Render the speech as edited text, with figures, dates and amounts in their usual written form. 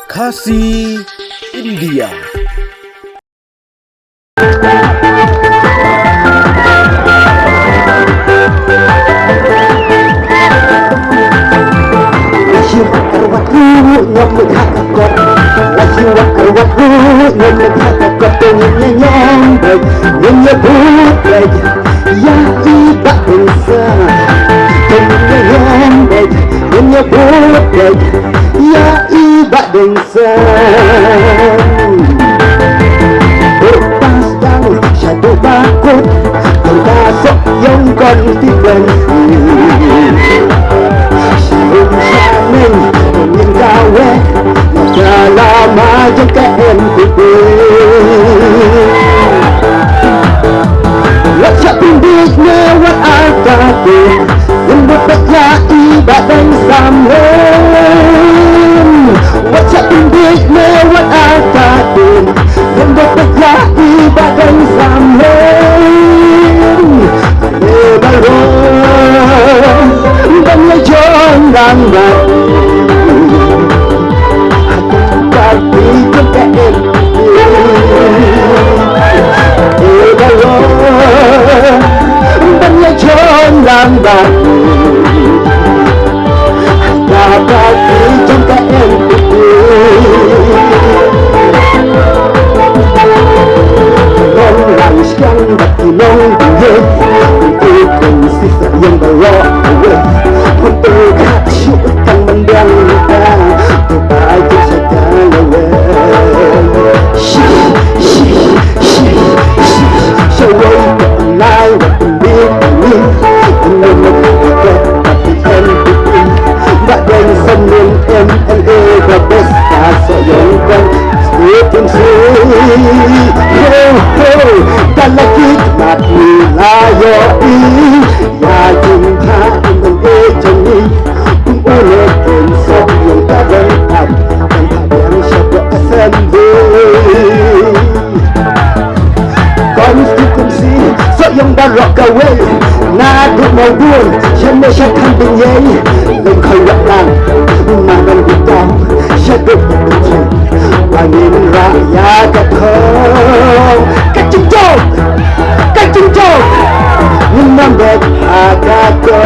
Kasih India. Ya iba dengsan Berpasang satu bakut Termasuk yang konfidensi Siung saning ingin gawe Dalam aja ke NPP Wajah pindik lewat akadu Lembut beja ibadah samlen Wajah pindik lewat akadu Lembut beja ibadah samlen Lebaron banyak jongang mati Aku kaki juga Lebaron banyak jongang mati Dapat dijangka NPP Orang siang berkinong dia Untuk sisa yang bawa away Untuk hati utang mendang Untuk baju saja lewat Sewai kenal waktu ini Ini mengatakan tapi NPP Badan senin MLA Babes kasoyongkan Setin dan lagi kemat wilayai Ya jumpa MLA jeni Ulet insok yang kadang dan kadang syabak SMB Konstitusi sok yang barok gawe Naduk mau buồn Chân mê chắc khăn tình nhây Lên khởi lập làng Mà gần bị tóm Sẽ được một trình Và nhìn ra ya cả thơm Cách chính trông Nhưng năm đẹp à ca cơ